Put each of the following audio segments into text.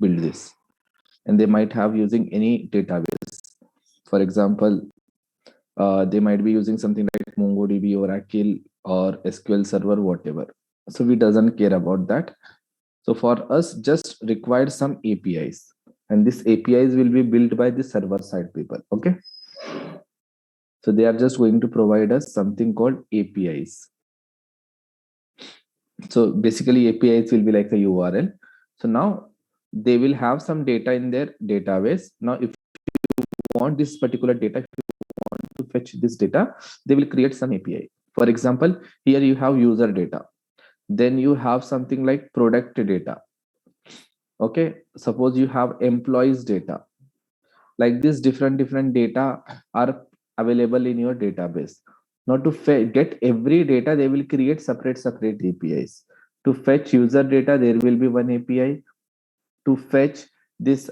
build this, and they might have using any database. For example, they might be using something like MongoDB, Oracle, or SQL Server, whatever. So we doesn't care about that. So for us, just required some APIs, and these APIs will be built by the server side people. Okay. So they are just going to provide us something called APIs. So basically APIs will be like a URL. So now they will have some data in their database. Now, if you want this particular data, if you want to fetch this data, they will create some API. For example, here you have user data. Then you have something like product data. Okay. Suppose you have employees data. Like this, different data are available in your database. Now to get every data, they will create separate APIs. To fetch user data, there will be one API. To fetch this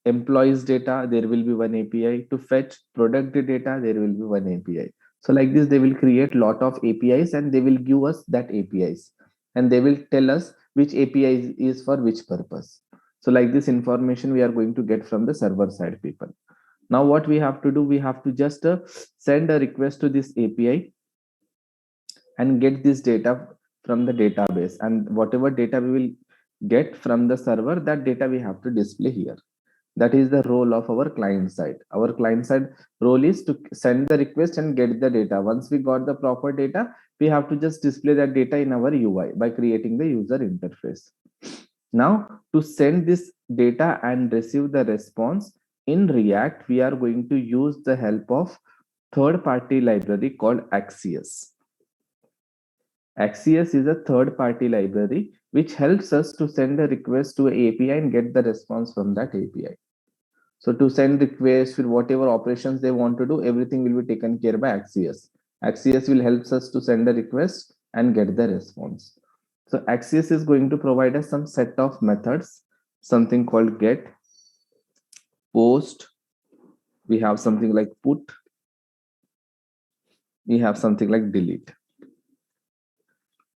employees data, there will be one API. To fetch product data, there will be one API. So like this, they will create lot of APIs, and they will give us that APIs, and they will tell us which API is for which purpose. So like this information we are going to get from the server side people. Now what we have to do, we have to just send a request to this API and get this data from the database, and whatever data we will get from the server, that data we have to display here. That is the role of our client side. Our client side role is to send the request and get the data. Once we got the proper data, we have to just display that data in our UI by creating the user interface. Now to send this data and receive the response in React, we are going to use the help of third-party library called Axios. Axios is a third-party library which helps us to send a request to an API and get the response from that API. So to send requests for whatever operations they want to do, everything will be taken care by Axios. Axios will help us to send a request and get the response. So Axios is going to provide us some set of methods, something called get, post, we have something like put, we have something like delete.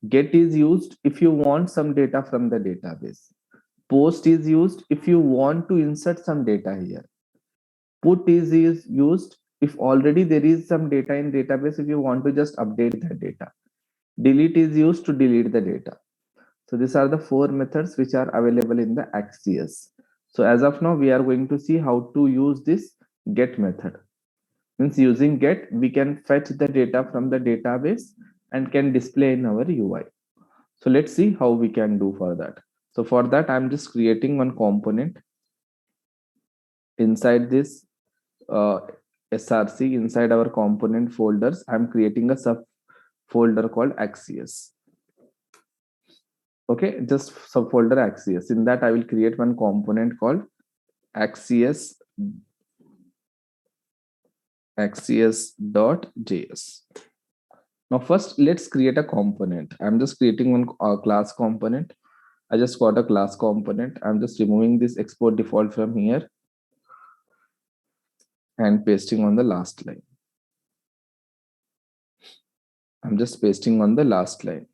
Get is used if you want some data from the database. Post is used if you want to insert some data here. Put is used if already there is some data in database, if you want to just update that data. Delete is used to delete the data. So these are the four methods which are available in the Axios. So as of now, we are going to see how to use this get method. Means using get, we can fetch the data from the database and can display in our UI. So let's see how we can do for that. So for that, I'm just creating one component. Inside this src, inside our component folders, I'm creating a sub folder called Axios. Okay, just subfolder Axios. In that, I will create one component called Axios Axios.js. Now first, let's create a component. I'm just creating one class component. I just got a class component. I'm just removing this export default from here and pasting on the last line. I'm just pasting on the last line.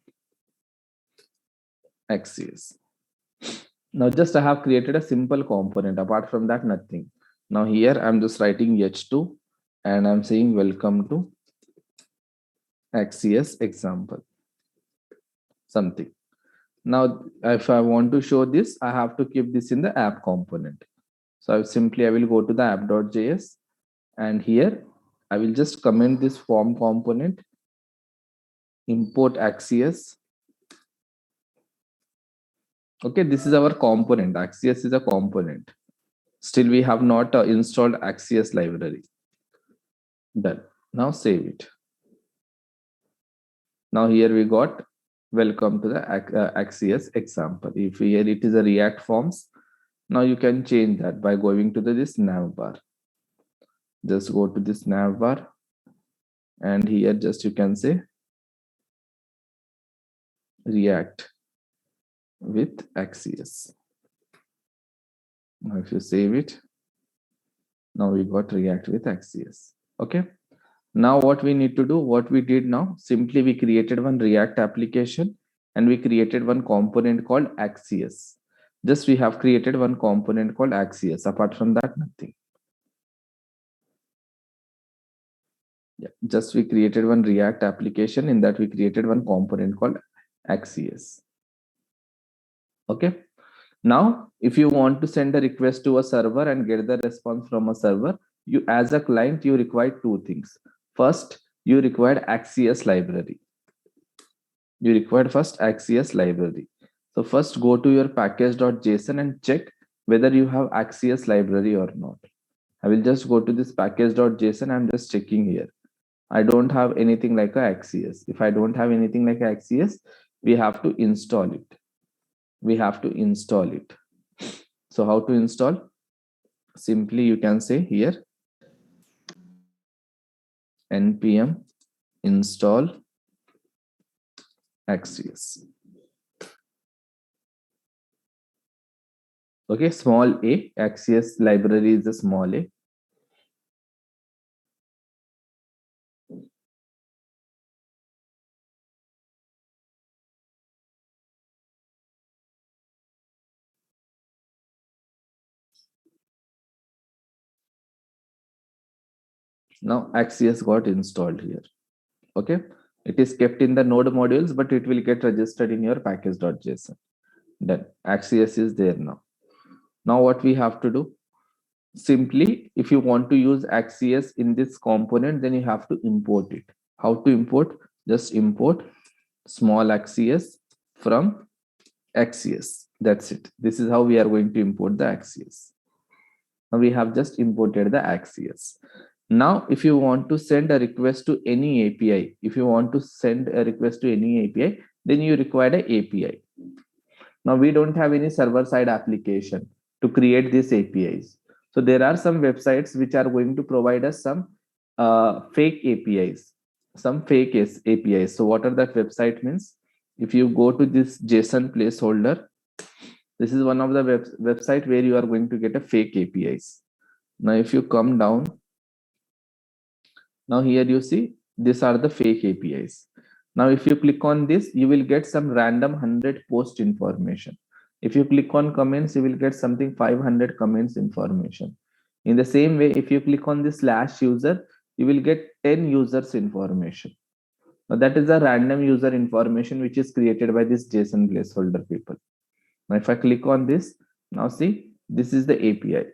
Axios. Now just I have created a simple component. Apart from that, nothing. Now here I'm just writing h2 and I'm saying welcome to Axios example. Something. Now if I want to show this, I have to keep this in the app component. So I will go to the app.js, and here I will just comment this form component, import Axios. Okay, this is our component. Axios is a component. Still, we have not installed Axios library. Done. Now save it. Now here we got welcome to the Axios example. If here it is a React forms, now you can change that by going to this navbar. Just go to this navbar, and here just you can say React with Axios. Now if you save it, now we got React with Axios. Okay. Now what we need to do, what we did now, simply we created one React application and we created one component called Axios. Just we have created one component called Axios. Apart from that, nothing. Yeah, just we created one React application. In that we created one component called Axios. Okay. Now, if you want to send a request to a server and get the response from a server, you as a client, you require two things. First, you require Axios library. You require first Axios library. So first go to your package.json and check whether you have Axios library or not. I will just go to this package.json. I'm just checking here. I don't have anything like a Axios. If I don't have anything like Axios, we have to install it. We have to install it. So how to install? Simply you can say here npm install Axios. Okay, small a, Axios library is a small a. Now Axios got installed here. Okay, it is kept in the node modules, but it will get registered in your package.json. Then Axios is there now. Now what we have to do? Simply, if you want to use Axios in this component, then you have to import it. How to import? Just import small Axios from Axios. That's it. This is how we are going to import the Axios. Now we have just imported the Axios. Now, if you want to send a request to any API, if you want to send a request to any API, then you require an API. Now we don't have any server-side application to create these APIs. So there are some websites which are going to provide us some fake APIs, some fake APIs. So what are that website means? If you go to this JSON placeholder, this is one of the website where you are going to get a fake APIs. Now, if you come down, now here you see these are the fake APIs. Now, if you click on this, you will get some random 100 post information. If you click on comments, you will get something 500 comments information. In the same way, if you click on this slash user, you will get 10 users information. Now, that is a random user information which is created by this JSON placeholder people. Now, if I click on this, now see, this is the API.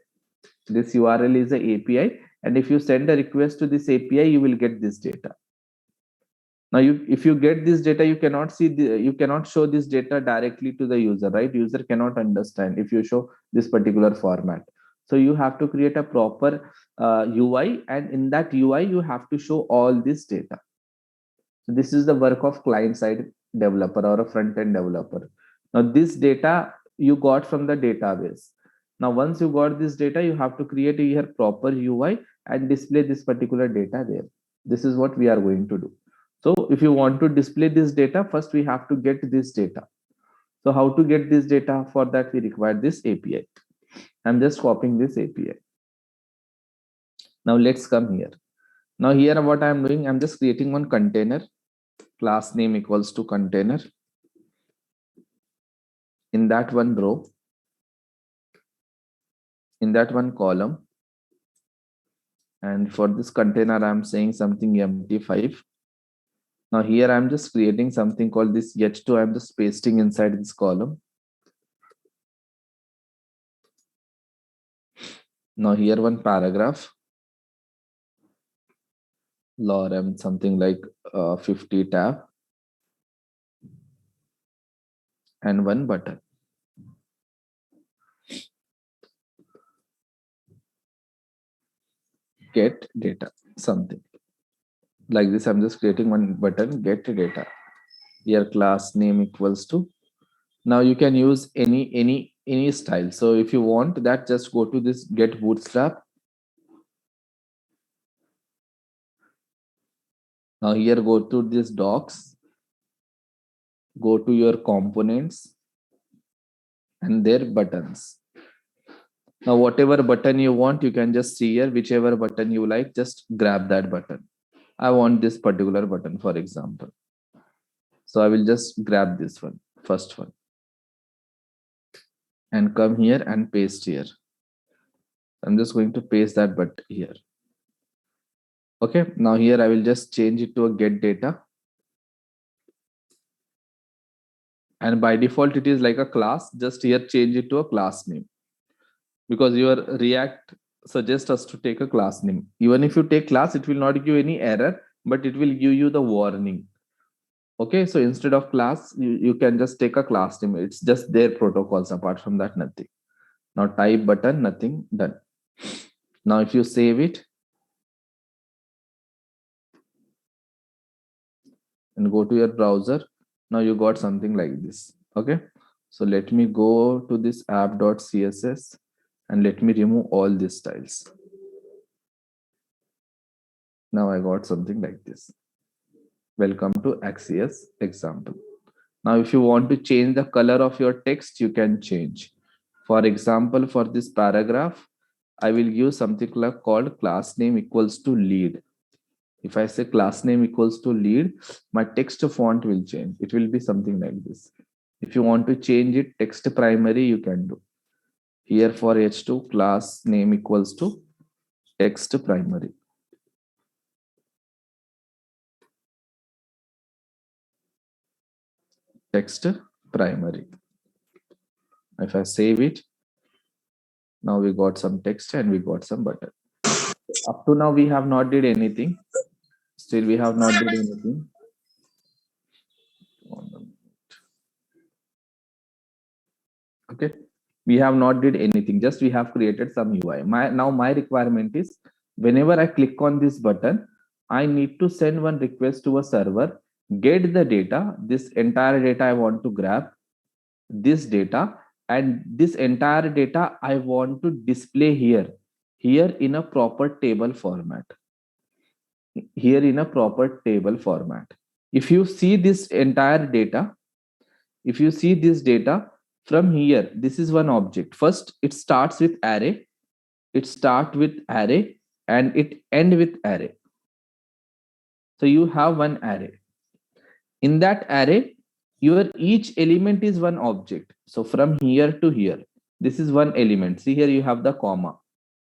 This URL is the API. And if you send a request to this API, you will get this data. Now, if you get this data, you cannot see you cannot show this data directly to the user, right? User cannot understand if you show this particular format. So you have to create a proper UI, and in that UI, you have to show all this data. So this is the work of client-side developer or a front-end developer. Now, this data you got from the database. Now, once you got this data, you have to create a proper UI and display this particular data there. This is what we are going to do. So if you want to display this data, first we have to get this data. So how to get this data? For that, we require this API. I'm just copying this API. Now let's come here. Now here what I'm doing, I'm just creating one container. Class name equals to container. In that one row, in that one column, and for this container, I'm saying something empty5. Now here I'm just creating something called this h2. I'm just pasting inside this column. Now here one paragraph, lorem, something like 50 tab, and one button. Get data, something like this. I'm just creating one button, get data. Here class name equals to. Now you can use any style. So if you want that, just go to this get bootstrap. Now here go to this docs, go to your components and their buttons. Now whatever button you want, you can just see here, whichever button you like, just grab that button. I want this particular button, for example. So I will just grab this one, first one. and come here and paste here. I'm just going to paste that but here. Okay, now here I will just change it to a get data. And by default, it is like a class. Just here change it to a class name, because your React suggests us to take a class name. Even if you take class, it will not give any error, but it will give you the warning. Okay, so instead of class, you can just take a class name. It's just their protocols. Apart from that, nothing. Now type button, nothing, done. Now if you save it and go to your browser, now you got something like this. Okay, so let me go to this app.css and let me remove all these styles. Now I got something like this. Welcome to Axios example. Now if you want to change the color of your text, you can change. For example, for this paragraph, I will use something like called class name equals to lead. If I say class name equals to lead, my text font will change. It will be something like this. If you want to change it text primary, you can do. Here for H2, class name equals to text primary. Text primary. If I save it, now we got some text and we got some button. Up to now, we have not did anything. Still, we have not did anything. Okay, we have not did anything. Just we have created some UI. Now my requirement is whenever I click on this button, I need to send one request to a server, get the data, this entire data I want to grab, this data, and this entire data I want to display here in a proper table format. Here in a proper table format. If you see this entire data, if you see this data from here, this is one object. First, it starts with array. It start with array and it end with array. So you have one array. In that array, your each element is one object. So from here to here, this is one element. See here you have the comma.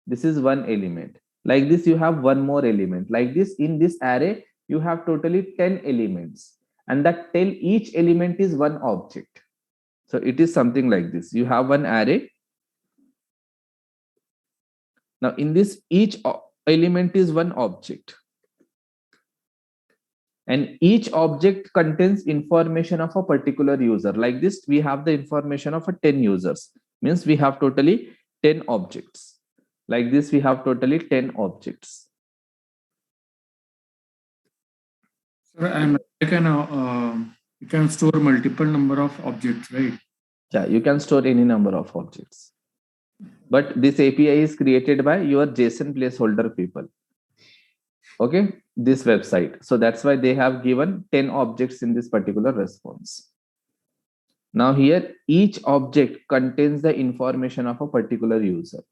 This is one element. Like this, you have one more element. Like this, in this array, you have totally 10 elements. And that tell each element is one object. So it is something like this. You have one array. Now in this, each element is one object. And each object contains information of a particular user. Like this, we have the information of a 10 users. Means we have totally 10 objects. Like this, we have totally 10 objects. Sir, and you can store multiple number of objects, right? Yeah, you can store any number of objects. But this API is created by your JSON placeholder people. Okay, this website. So that's why they have given 10 objects in this particular response. Now here, each object contains the information of a particular user.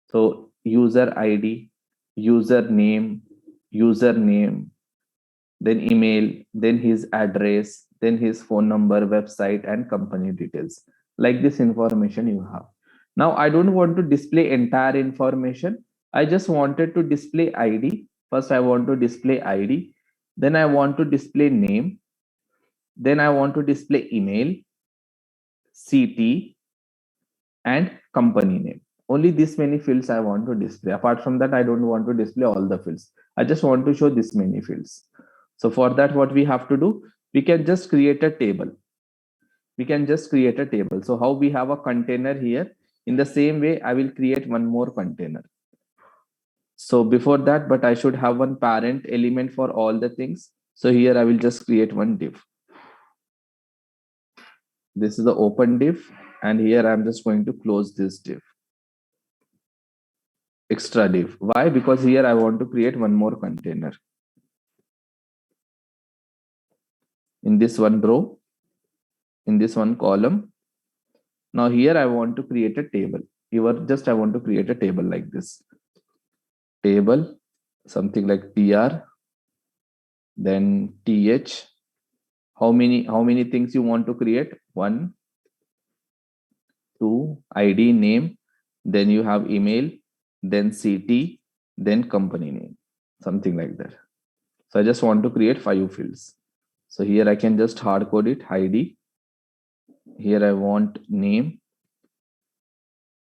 So user ID, username, then email, then his address, then his phone number, website, and company details. Like this information you have. Now I don't want to display entire information. I just wanted to display ID. First, I want to display ID. Then I want to display name. Then I want to display email, CT, and company name. Only this many fields I want to display. Apart from that, I don't want to display all the fields. I just want to show this many fields. So for that, what we have to do, we can just create a table. So how we have a container here, in the same way, I will create one more container. So before that, but I should have one parent element for all the things. So here I will just create one div. This is the open div. And here I'm just going to close this div. Extra div. Why? Because here I want to create one more container. In this one row, in this one column. Now here I want to create a table. I want to create a table like this. Table, something like tr, then th. How many things you want to create? 1, to ID name, then you have email, then city, then company name, something like that. So I just want to create 5 fields. So here I can just hard code it, ID. Here I want name.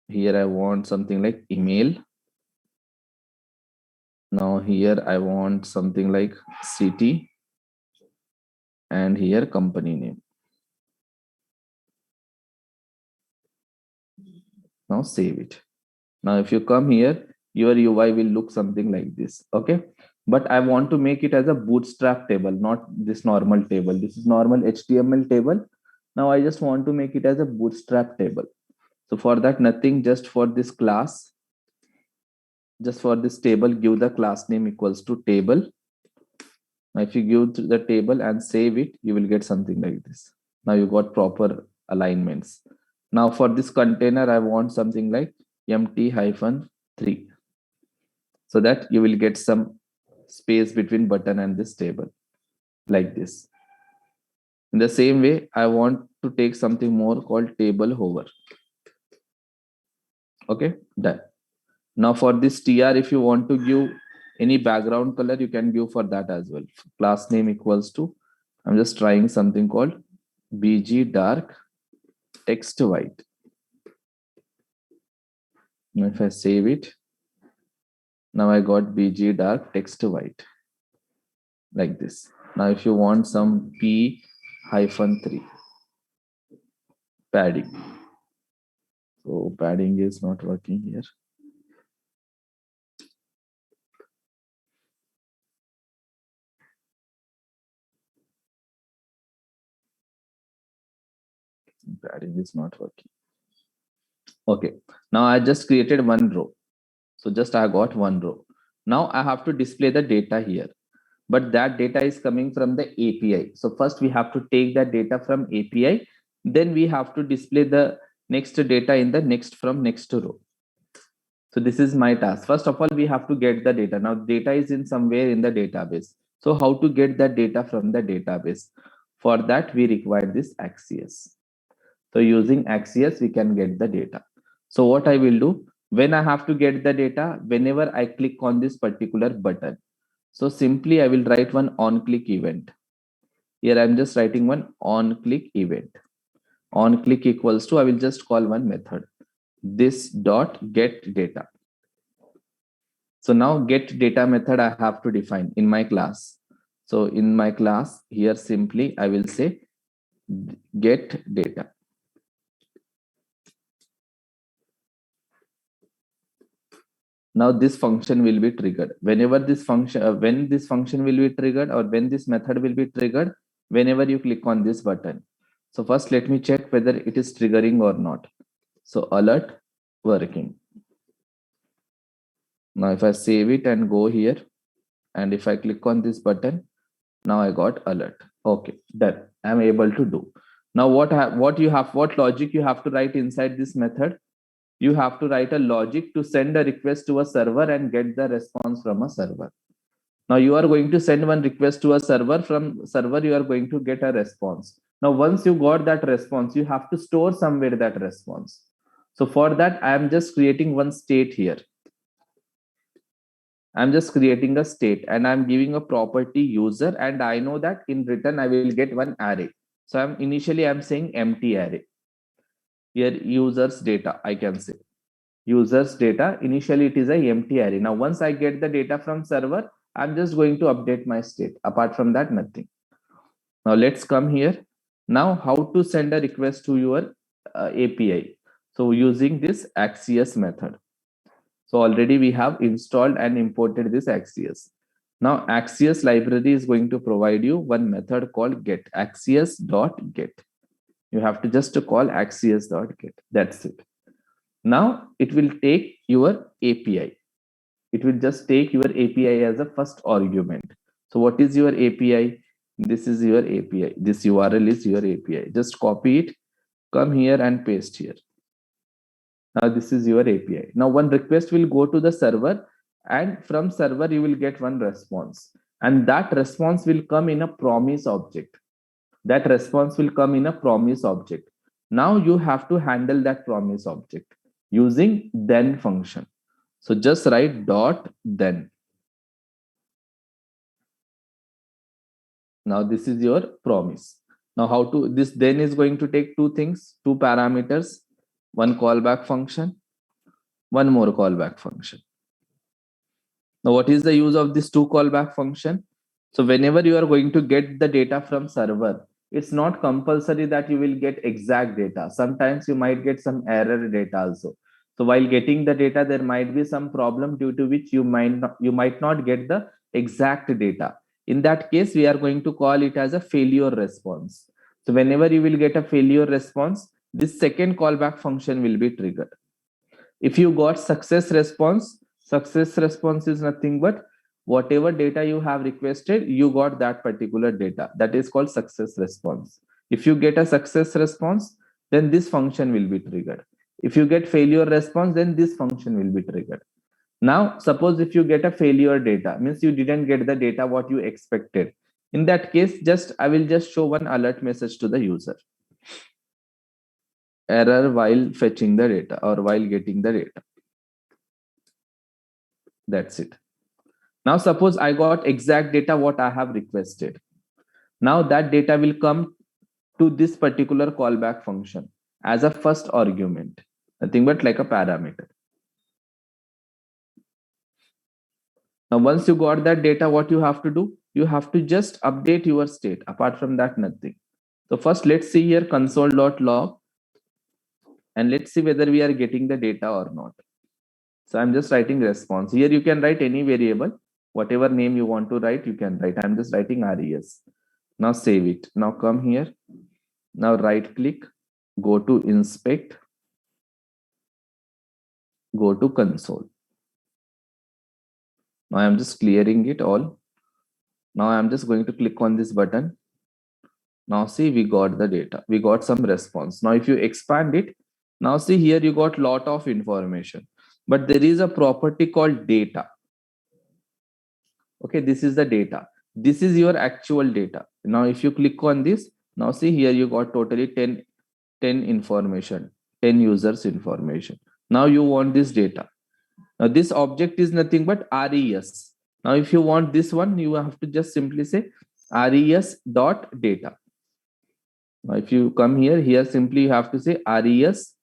Here I want something like email. Now here I want something like city, and here company name. Now save it. Now if you come here, your UI will look something like this. Okay, but I want to make it as a bootstrap table, not this normal table. This is normal HTML table. Now I just want to make it as a bootstrap table. So for that, nothing, just for this class, just for this table, give the class name equals to table. Now if you give the table and save it, you will get something like this. Now you got proper alignments. Now for this container, I want something like empty-3, so that you will get some space between button and this table, like this. In the same way, I want to take something more called table hover. Okay, done. Now for this tr, if you want to give any background color, you can give for that as well. Class name equals to, I'm just trying something called bg dark text white. Now if I save it, now I got bg dark text white, like this. Now if you want some p-3 padding, so padding is not working here. Padding is not working. Okay, now I just created one row. So just I got one row. Now I have to display the data here, but that data is coming from the API. So first we have to take that data from API, then we have to display the next data in the next row. So this is my task. First of all, we have to get the data. Now data is in somewhere in the database. So how to get that data from the database? For that, we require this Axios. So using Axios, we can get the data. So what I will do, when I have to get the data, whenever I click on this particular button, so simply I will write one on click event. Here I'm just writing one on click event. On click equals to, I will just call one method, this dot get data. So now get data method I have to define in my class. So in my class here, simply I will say get data. Now this function will be triggered whenever this function, when this function will be triggered, or when this method will be triggered, whenever you click on this button. So first let me check whether it is triggering or not. So alert working. Now if I save it and go here, and if I click on this button, now I got alert. Okay, done. I'm able to do. Now what logic you have to write inside this method? You have to write a logic to send a request to a server and get the response from a server. Now you are going to send one request to a server, from server you are going to get a response. Now once you got that response, you have to store somewhere that response. So for that, I am just creating one state here. I'm just creating a state and I'm giving a property user, and I know that in return I will get one array. So I'm saying empty array. Here users data, I can say users data. Initially it is a empty array. Now once I get the data from server, I'm just going to update my state. Apart from that, nothing. Now let's come here. Now how to send a request to your API? So using this Axios method. So already we have installed and imported this Axios. Now Axios library is going to provide you one method called get, axios.get. You have to just call axios.get. That's it. Now it will take your API. It will just take your API as a first argument. So what is your API? This is your API. This URL is your API. Just copy it, come here and paste here. Now this is your API. Now one request will go to the server, and from server you will get one response, and that response will come in a promise object. That response will come in a promise object. Now you have to handle that promise object using then function. So just write dot then. Now this is your promise. Now how to, this then is going to take two things, two parameters, one callback function, one more callback function. Now what is the use of this two callback function? So whenever you are going to get the data from server, it's not compulsory that you will get exact data. Sometimes you might get some error data also. So while getting the data, there might be some problem due to which you might not get the exact data. In that case, we are going to call it as a failure response. So whenever you will get a failure response, this second callback function will be triggered. If you got success response is nothing but whatever data you have requested, you got that particular data. That is called success response. If you get a success response, then this function will be triggered. If you get failure response, then this function will be triggered. Now suppose if you get a failure data, means you didn't get the data what you expected. In that case, I will just show one alert message to the user: error while fetching the data or while getting the data. That's it. Now suppose I got exact data what I have requested. Now that data will come to this particular callback function as a first argument, nothing but like a parameter. Now once you got that data, what you have to do? You have to just update your state. Apart from that, nothing. So first let's see here console.log and let's see whether we are getting the data or not. So I'm just writing response. Here you can write any variable, whatever name you want to write, you can write. I'm just writing res. Now save it. Now come here. Now right click, go to inspect, go to console. Now I'm just clearing it all. Now I'm just going to click on this button. Now see, we got the data. We got some response. Now if you expand it, now see here you got lot of information, but there is a property called data. Okay, this is the data. This is your actual data. Now if you click on this, now see here you got totally 10 information, 10 users information. Now you want this data. Now this object is nothing but res. Now if you want this one, you have to just simply say res dot data. Now if you come here simply you have to say res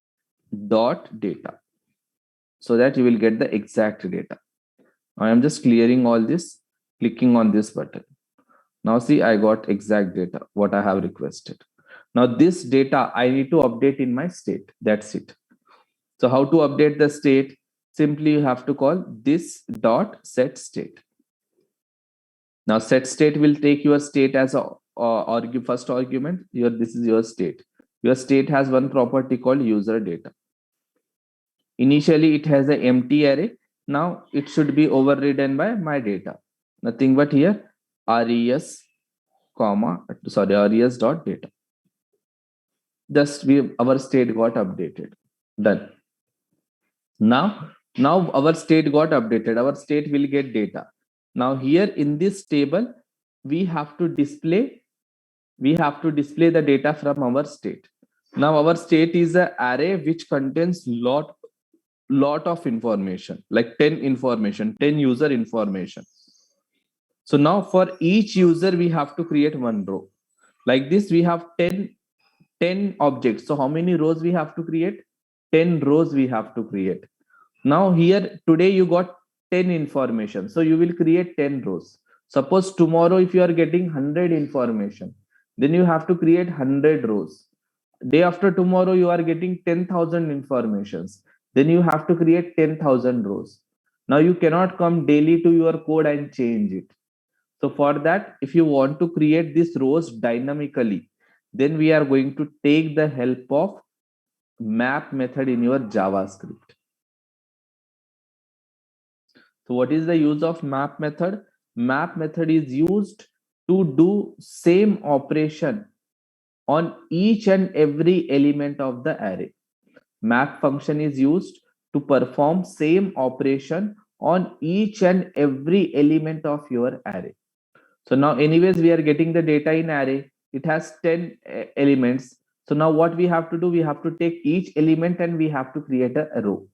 dot data, so that you will get the exact data. I am just clearing all this, clicking on this button. Now see, I got exact data what I have requested. Now this data I need to update in my state. That's it. So how to update the state? Simply you have to call this dot set state. Now set state will take your state as a first argument. This is your state. Your state has one property called user data. Initially it has an empty array. Now it should be overridden by my data. Nothing but here res dot data. Just our state got updated. Done. Now our state got updated. Our state will get data. Now here in this table, we have to display the data from our state. Now our state is an array which contains lot of information, like 10 user information. So now for each user, we have to create one row. Like this, we have 10 objects. So how many rows we have to create? 10 rows we have to create. Now here today you got 10 information. So you will create 10 rows. Suppose tomorrow if you are getting 100 information, then you have to create 100 rows. Day after tomorrow you are getting 10,000 informations. Then you have to create 10,000 rows. Now you cannot come daily to your code and change it. So for that, if you want to create these rows dynamically, then we are going to take the help of map method in your JavaScript. So what is the use of map method? Map method is used to do same operation on each and every element of the array. Map function is used to perform same operation on each and every element of your array. So now anyways, we are getting the data in array. It has 10 elements. So now what we have to do, we have to take each element and we have to create a row.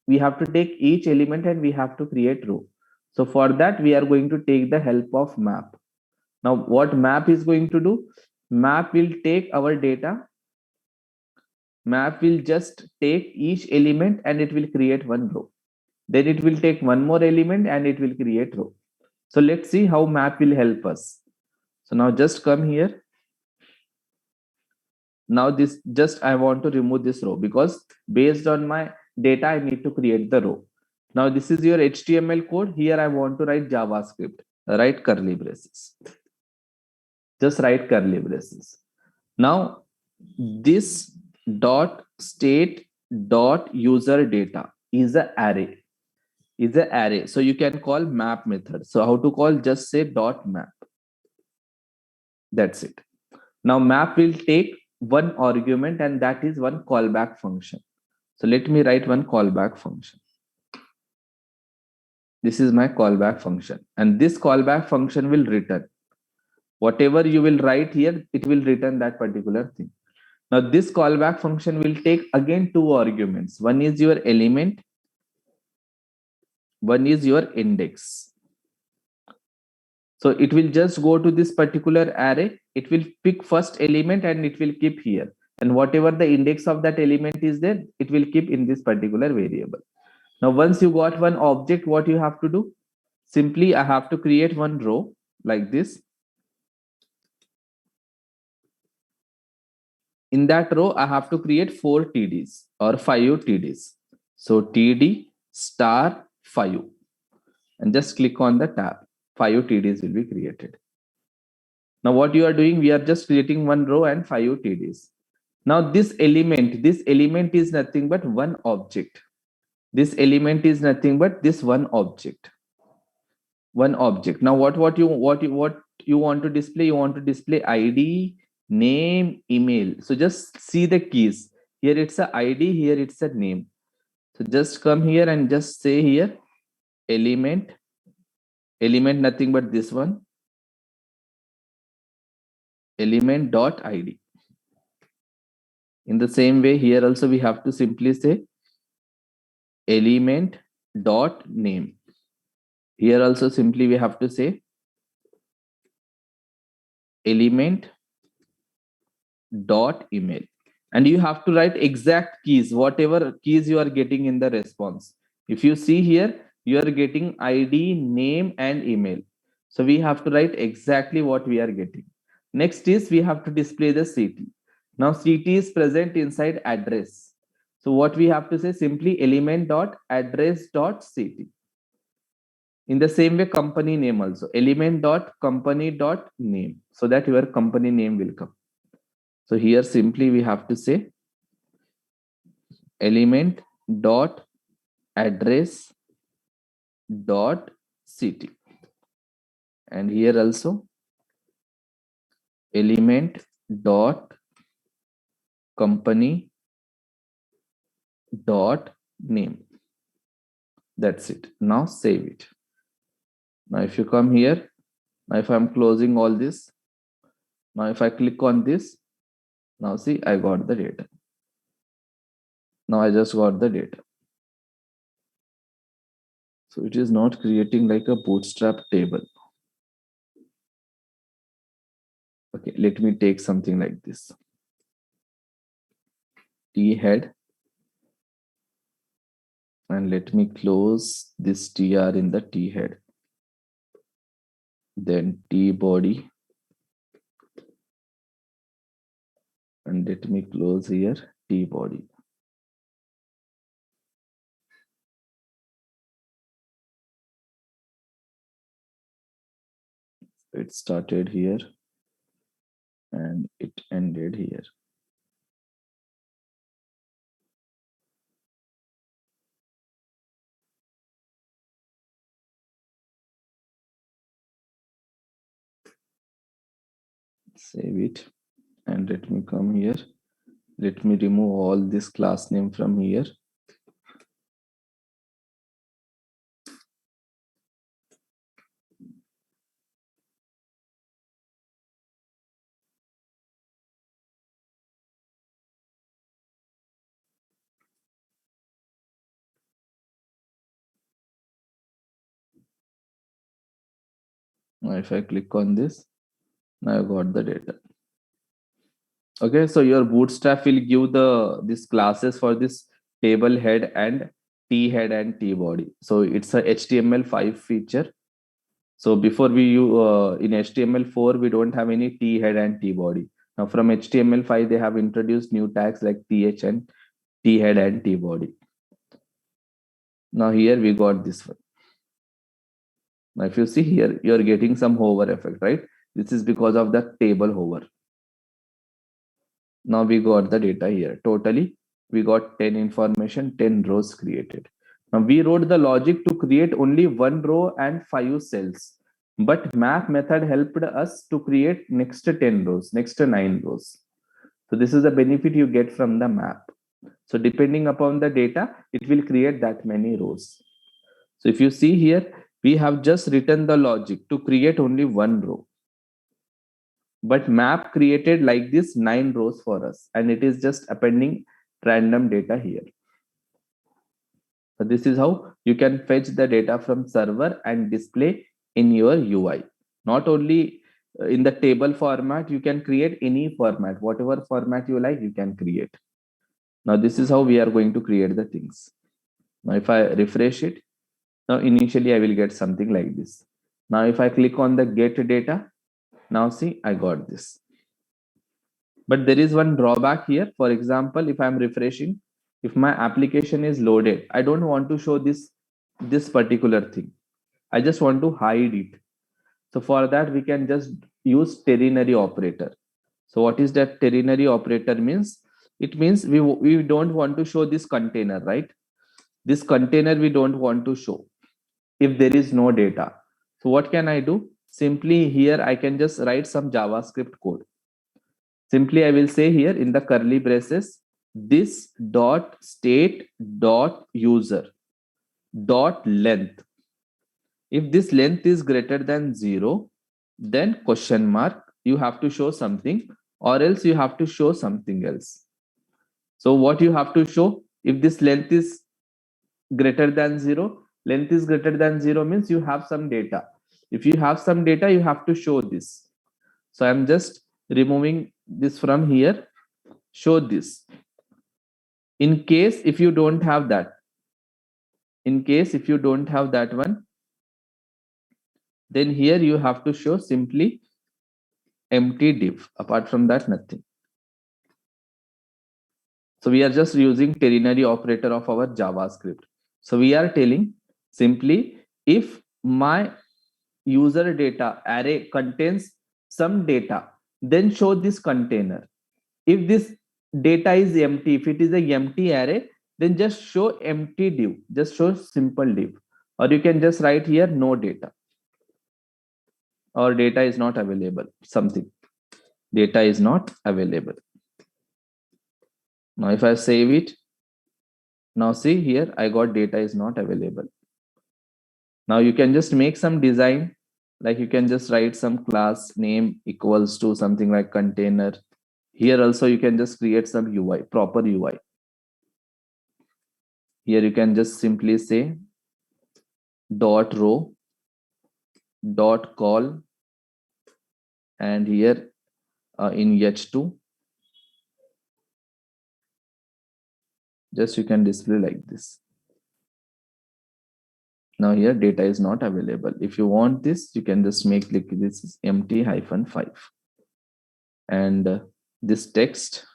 We have to take each element and we have to create row. So for that, we are going to take the help of map. Now what map is going to do? Map will take our data. Map will just take each element and it will create one row. Then it will take one more element and it will create row. So let's see how map will help us. So now just come here. Now this just I want to remove this row because based on my data, I need to create the row. Now this is your HTML code. Here I want to write JavaScript. Write curly braces. Just write curly braces. Now this dot state dot user data is an array. Is an array. So you can call map method. So how to call? Just say dot map. That's it. Now map will take one argument and that is one callback function. So let me write one callback function. This is my callback function and this callback function will return. Whatever you will write here, it will return that particular thing. Now this callback function will take again two arguments. One is your element, one is your index. So it will just go to this particular array. It will pick first element and it will keep here. And whatever the index of that element is there, it will keep in this particular variable. Now, once you got one object, what you have to do? Simply, I have to create one row like this. In that row, I have to create 4 TDs or 5 TDs. So TD star 5 and just click on the tab. 5 TDs will be created. Now what you are doing, we are just creating one row and 5 TDs. Now this element is nothing but one object. This element is nothing but this one object. One object. Now what you want to display? You want to display ID, name, email. So just see the keys. Here it's a ID, here it's a name. So just come here and just say here element nothing but this one, element dot ID. In the same way, here also we have to simply say element dot name. Here also simply we have to say element dot email. And you have to write exact keys, whatever keys you are getting in the response. If you see here, you are getting ID, name, and email. So we have to write exactly what we are getting. Next is we have to display the city. Now city is present inside address. So what we have to say, simply element dot address dot city. In the same way, company name also, element dot company dot name, so that your company name will come. So here simply we have to say element dot address dot city, and here also element dot company dot name. That's it. Now save it. Now if you come here, now if I'm closing all this, now if I click on this, now see I got the data. Now I just got the data. So it is not creating like a bootstrap table. Okay, let me take something like this. T head, and let me close this tr in the T head. Then T body, and let me close here T body. It started here and it ended here. Save it and let me come here. Let me remove all this class name from here. Now if I click on this, now I got the data. Okay, so your Bootstrap will give this classes for this table head and T head and T body. So it's a HTML5 feature. So before we use in HTML4, we don't have any T head and T body. Now from HTML5, they have introduced new tags like TH and T head and T body. Now here we got this one. Now if you see here, you're getting some hover effect, right? This is because of the table hover. Now we got the data here. Totally, we got 10 information, 10 rows created. Now we wrote the logic to create only one row and 5 cells. But map method helped us to create next 10 rows, next 9 rows. So this is a benefit you get from the map. So depending upon the data, it will create that many rows. So if you see here, we have just written the logic to create only one row. But map created like this 9 rows for us, and it is just appending random data here. So this is how you can fetch the data from server and display in your UI. Not only in the table format, you can create any format, whatever format you like, you can create. Now this is how we are going to create the things. Now if I refresh it, now initially I will get something like this. Now if I click on the get data, now see I got this. But there is one drawback here. For example, if I'm refreshing, if my application is loaded, I don't want to show this particular thing. I just want to hide it. So for that, we can just use ternary operator. So what is that ternary operator means? It means we don't want to show this container, right? This container we don't want to show if there is no data. So what can I do? Simply here, I can just write some JavaScript code. Simply, I will say here in the curly braces, this dot state dot user dot length. If this length is greater than 0, then question mark, you have to show something, or else you have to show something else. So what you have to show, if this length is greater than 0, length is greater than 0 means you have some data. If you have some data, you have to show this. So I'm just removing this from here. Show this. In case if you don't have that, one, then here you have to show simply empty div. Apart from that, nothing. So we are just using ternary operator of our JavaScript. So we are telling simply, if my user data array contains some data, then show this container. If this data is empty, if it is a empty array, then just show empty div, just show simple div. Or you can just write here no data, or data is not available, something. Data is not available. Now if I save it, now see here, I got data is not available. Now you can just make some design, like you can just write some class name equals to something like container. Here also you can just create some UI, proper UI. Here you can just simply say dot row dot call, and here in h2, just you can display like this. Now here data is not available. If you want this, you can just make like this is empty -5, and this text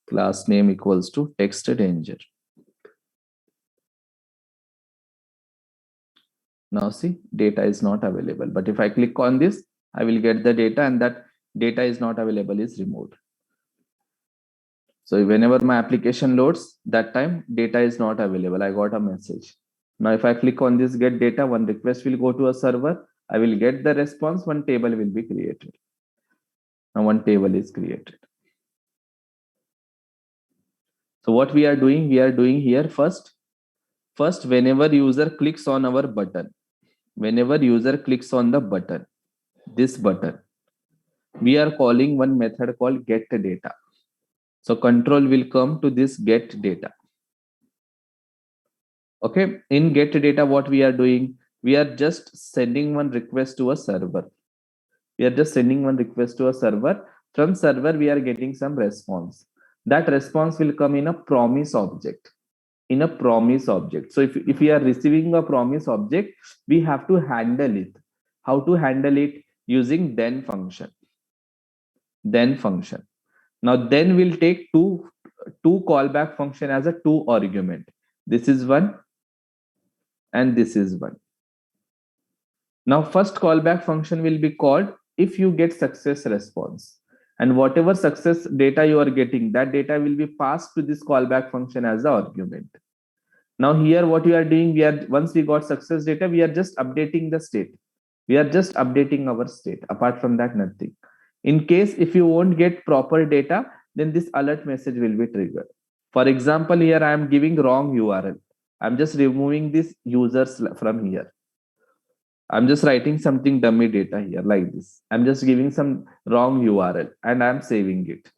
class name equals to text danger. Now see, data is not available. But if I click on this, I will get the data, and that data is not available is removed. So whenever my application loads, that time data is not available. I got a message. Now if I click on this get data, one request will go to a server. I will get the response, one table will be created. Now one table is created. So what we are doing here first, whenever user clicks on our button, this button, we are calling one method called get data. So control will come to this get data. Okay, in get data, what we are doing, we are just sending one request to a server. We are just sending one request to a server. From server, we are getting some response. That response will come in a promise object. In a promise object. So if we are receiving a promise object, we have to handle it. How to handle it? Using then function. Then function. Now then we'll take two callback function as a two argument. This is one and this is one. Now first callback function will be called if you get success response, and whatever success data you are getting, that data will be passed to this callback function as the argument. Now here what we are doing, once we got success data, we are just updating the state. We are just updating our state. Apart from that, nothing. In case if you won't get proper data, then this alert message will be triggered. For example, here I am giving wrong URL. I'm just removing this users from here. I'm just writing something dummy data here like this. I'm just giving some wrong URL and I'm saving it.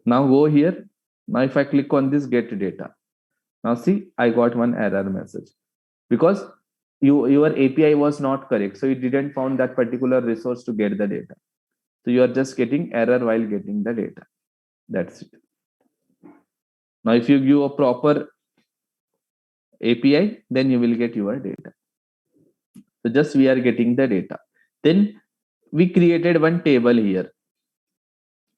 Now go here. Now if I click on this get data, now see, I got one error message because your API was not correct. So it didn't found that particular resource to get the data. So you are just getting error while getting the data. That's it. Now if you give a proper API, then you will get your data. So just we are getting the data. Then we created one table here.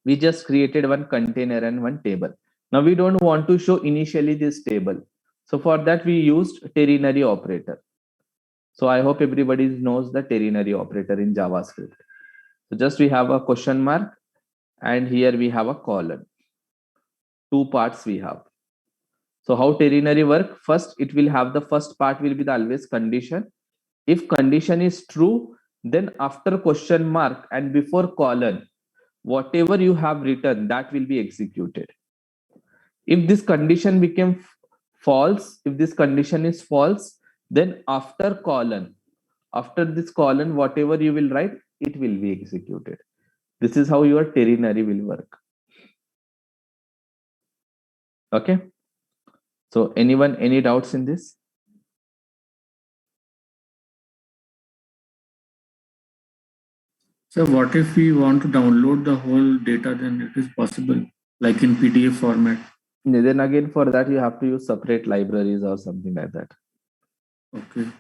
We just created one container and one table. Now we don't want to show initially this table. So for that we used ternary operator. So I hope everybody knows the ternary operator in JavaScript. So just we have a question mark and here we have a colon. Two parts we have. So how ternary work? First, it will have the first part will be the always condition. If condition is true, then after question mark and before colon, whatever you have written, that will be executed. If this condition became false, if this condition is false, then after this colon, whatever you will write, it will be executed. This is how your ternary will work. Okay. So anyone, any doubts in this? So what if we want to download the whole data, then it is possible, like in PDF format? Then again, for that, you have to use separate libraries or something like that. Okay.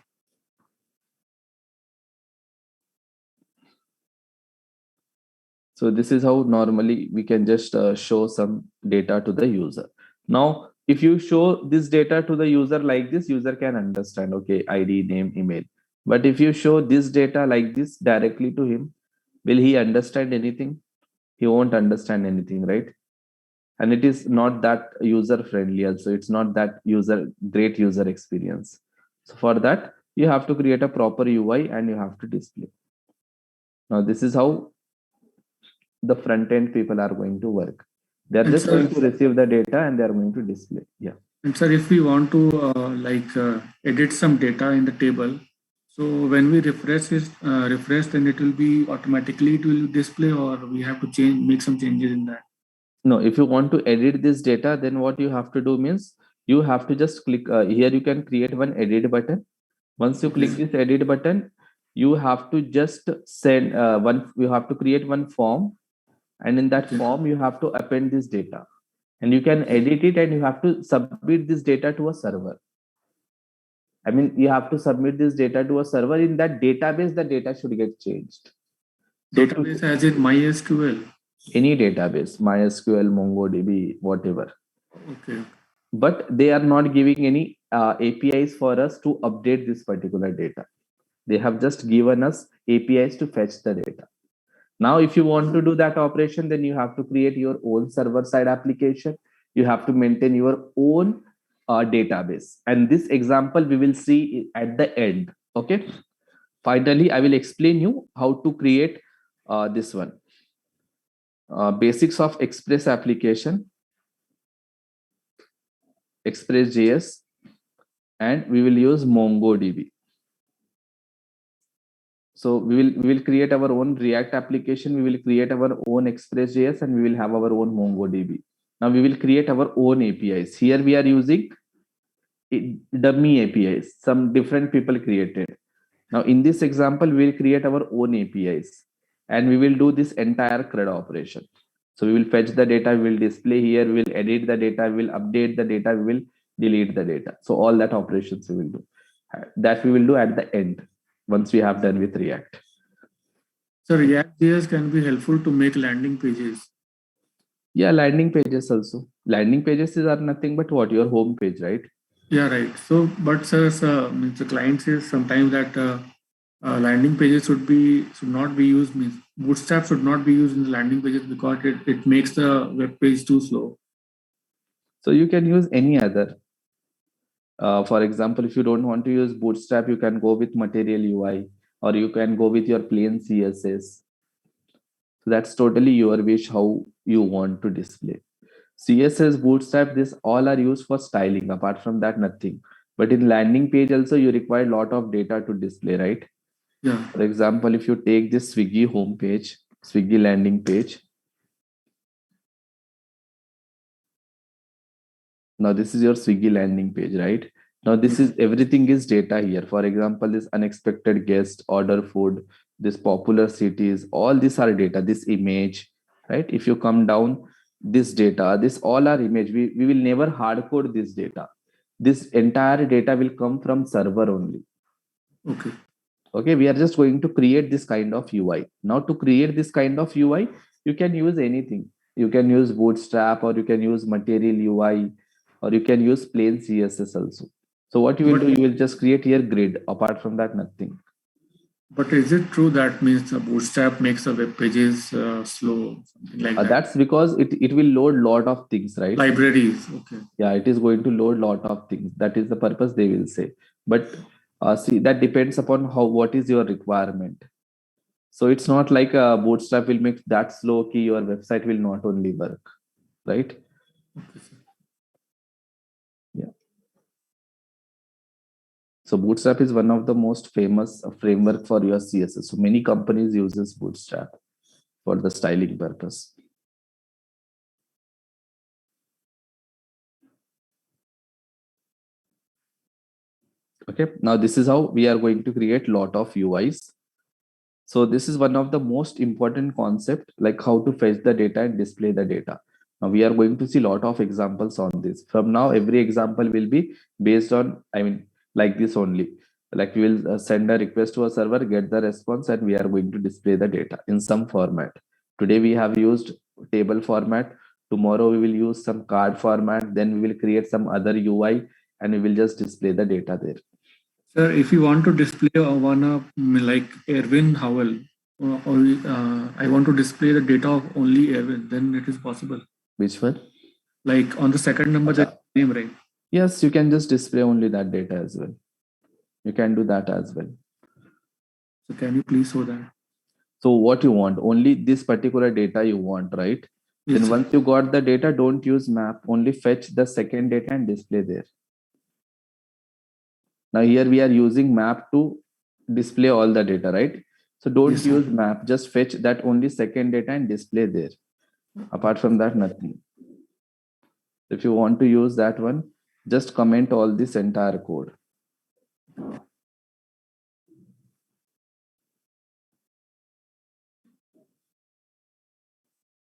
So this is how normally we can just show some data to the user. Now, if you show this data to the user like this, user can understand, okay, ID, name, email. But if you show this data like this directly to him, will he understand anything? He won't understand anything, right? And it is not that user friendly also. It's not that great user experience. So for that, you have to create a proper UI and you have to display. Now, this is how the front end people are going to work. They're just going to receive the data and they're going to display. Yeah. And sir, if we want to edit some data in the table, so when we refresh, then it will be automatically, it will display, or we have to make some changes in that? No, if you want to edit this data, then what you have to do means you have to just click here. You can create one edit button. Once you click this edit button, you have to just send you have to create one form, and in that form you have to append this data, and you can edit it, and you have to submit this data to a server. I mean, you have to submit this data to a server. In that database, the data should get changed. Database as in MySQL? Any database, MySQL, MongoDB, whatever. Okay. But they are not giving any APIs for us to update this particular data. They have just given us APIs to fetch the data. Now, if you want to do that operation, then you have to create your own server-side application. You have to maintain your own database. And this example we will see at the end. Okay. Finally, I will explain you how to create this one. Basics of Express application, Express.js, and we will use MongoDB. So we will create our own React application. We will create our own Express.js, and we will have our own MongoDB. Now we will create our own APIs. Here we are using dummy APIs. Some different people created. Now in this example, we'll create our own APIs and we will do this entire CRUD operation. So we will fetch the data, we will display here, we will edit the data, we will update the data, we will delete the data. So all that operations we will do. That we will do at the end once we have done with React. So React.js can be helpful to make landing pages. Yeah, landing pages also. Landing pages are nothing but what? Your home page, right? Yeah, right. So, but sir, means the client says sometimes that landing pages should not be used. Means Bootstrap should not be used in the landing pages because it makes the web page too slow. So you can use any other. For example, if you don't want to use Bootstrap, you can go with Material UI or you can go with your plain CSS. So that's totally your wish how you want to display. CSS, Bootstrap, this all are used for styling. Apart from that, nothing. But in landing page also, you require a lot of data to display, right? Yeah. For example, if you take this Swiggy homepage, Swiggy landing page. Now this is your Swiggy landing page, right? Now this is everything is data here. For example, this unexpected guest, order food, this popular cities, all these are data, this image, right? If you come down, this data, this all are image. We will never hard code this data. This entire data will come from server only. Okay. Okay, we are just going to create this kind of UI. Now to create this kind of UI, you can use anything. You can use Bootstrap or you can use Material UI or you can use plain CSS also. So what you will do, you will just create here grid. Apart from that, nothing. But is it true that means Bootstrap makes the web pages slow, something like that? That's because it will load lot of things, right? Libraries. Okay. Yeah, it is going to load lot of things. That is the purpose they will say. But see, that depends upon what is your requirement. So it's not like a Bootstrap will make that slow key your website will not only work, right? Okay, sir. Yeah. So Bootstrap is one of the most famous framework for your CSS. So many companies uses Bootstrap for the styling purpose. Okay, now this is how we are going to create lot of UIs. So this is one of the most important concept, like how to fetch the data and display the data. Now we are going to see a lot of examples on this. From now, every example will be based on, like this only. Like we will send a request to a server, get the response, and we are going to display the data in some format. Today we have used table format. Tomorrow we will use some card format. Then we will create some other UI and we will just display the data there. Sir, if you want to display like Erwin Howell, I want to display the data of only Erwin, then it is possible. Which one? Like on the second number, the name, right? Yes, you can just display only that data as well. You can do that as well. So can you please show that? So what you want, only this particular data you want, right? Yes, then sir. once you got the data, don't use map, only fetch the second data and display there. Now here we are using map to display all the data, right? So don't Yes, use sir. map, just fetch that only second data and display there. Apart from that, nothing. If you want to use that one, just comment all this entire code.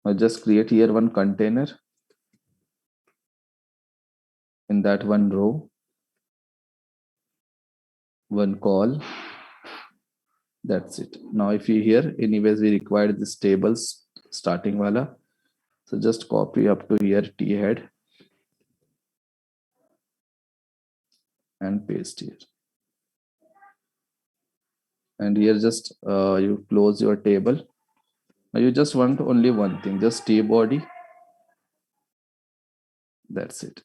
Now just create here one container. In that one row, one call. That's it. Now if you here, anyways, we require this tables starting wala. So just copy up to here T head and paste here. And here just you close your table. Now you just want only one thing, just T body. That's it.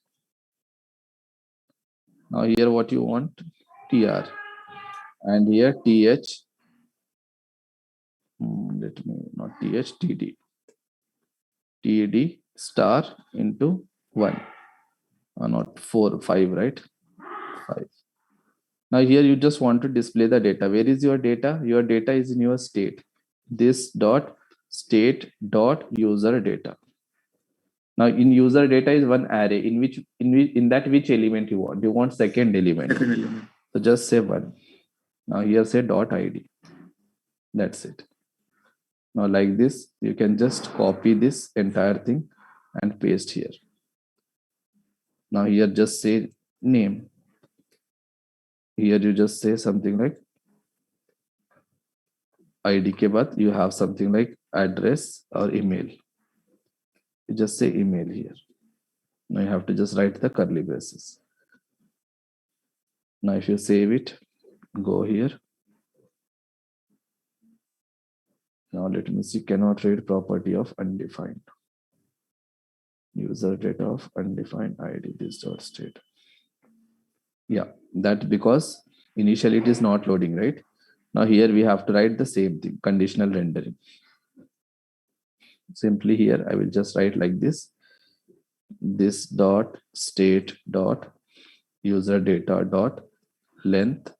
Now here what you want, TR. And here TH. Let me not TH, TD. TD star into 1. Not 4, 5, right? 5. Now here you just want to display the data. Where is your data? Your data is in your state. This dot state dot user data. Now in user data is one array in which in that which element you want. You want second element. Second element. So just say 1. Now here say .id. That's it. Now like this, you can just copy this entire thing and paste here. Now here just say name. Here you just say something like ID के बाद you have something like address or email. You just say email here. Now you have to just write the curly braces. Now if you save it, go here. Now let me see, cannot read property of undefined. User data of undefined ID, this dot state. Yeah, that because initially it is not loading, right? Now here we have to write the same thing, conditional rendering. Simply here, I will just write like this dot state dot user data dot length.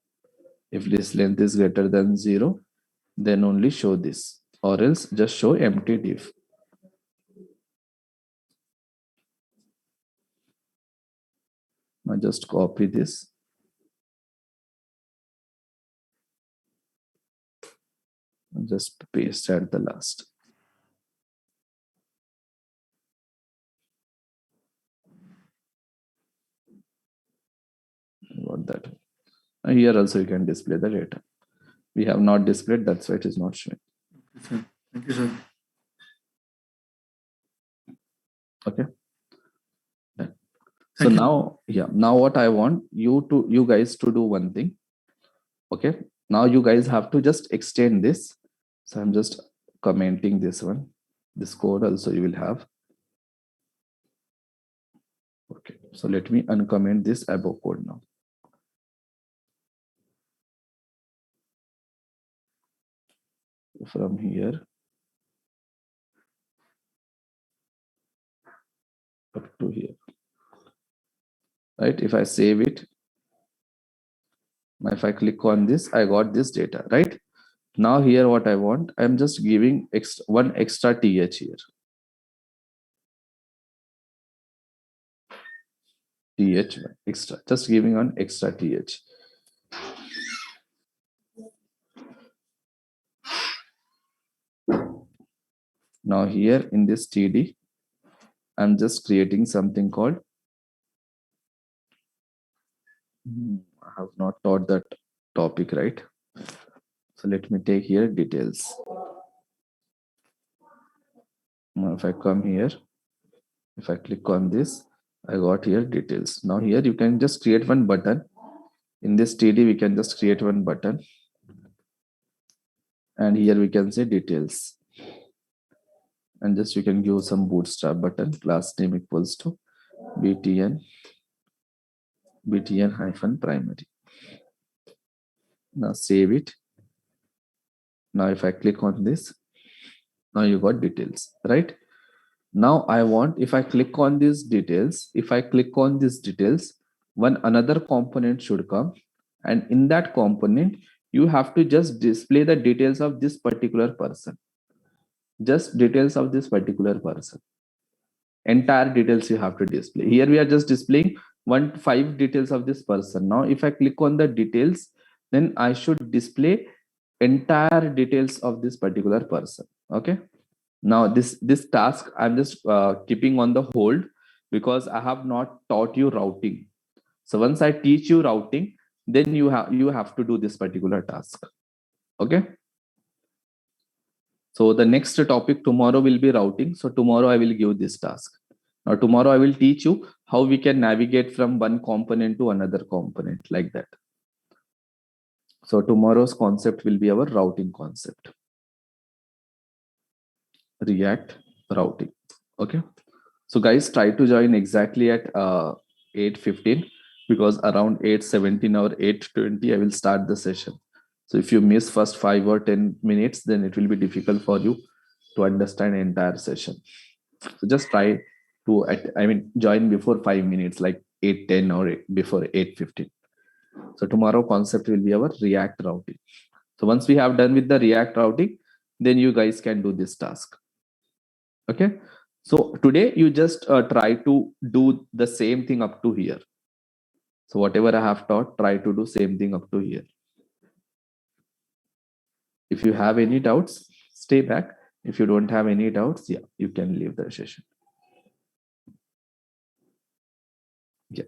If this length is greater than 0, then only show this, or else just show empty div. Now just copy this. And just paste at the last. Got that. Now here also you can display the data. We have not displayed, that's why it is not showing. Thank you, sir. Okay. So now, yeah, now what I want you guys to do one thing. Okay. Now you guys have to just extend this. So I'm just commenting this one. This code also you will have. Okay. So let me uncomment this above code now. From here up to here. Right? If I save it, if I click on this, I got this data, right? Now here what I want, I'm just giving one extra th here. Th extra, just giving one extra th. Now here in this td, I'm just creating something called, I have not taught that topic, right? So let me take here details. Now if I come here, if I click on this, I got here details. Now here you can just create one button. In this td, we can just create one button. And here we can say details. And just you can give some bootstrap button, class name equals to btn hyphen primary. Now save it. Now if I click on this, now you got details, right? Now I want, if I click on these details, one another component should come, and in that component you have to just display the details of this particular person. Just details of this particular person. Entire details you have to display. Here we are just displaying 5 details of this person. Now if I click on the details, then I should display entire details of this particular person. Okay. Now this task I'm just keeping on the hold because I have not taught you routing. So once I teach you routing, then you have to do this particular task. Okay. So the next topic tomorrow will be routing. So tomorrow I will give this task. Now tomorrow I will teach you how we can navigate from one component to another component like that. So tomorrow's concept will be our routing concept. React routing. Okay. So guys, try to join exactly at 8:15 because around 8:17 or 8:20 I will start the session. So if you miss first 5 or 10 minutes, then it will be difficult for you to understand the entire session. So just try to, join before 5 minutes, like 8:10 or before 8:15. So tomorrow concept will be our React routing. So once we have done with the React routing, then you guys can do this task. Okay. So today you just try to do the same thing up to here. So whatever I have taught, try to do same thing up to here. If you have any doubts, stay back. If you don't have any doubts, yeah, you can leave the session. Yeah.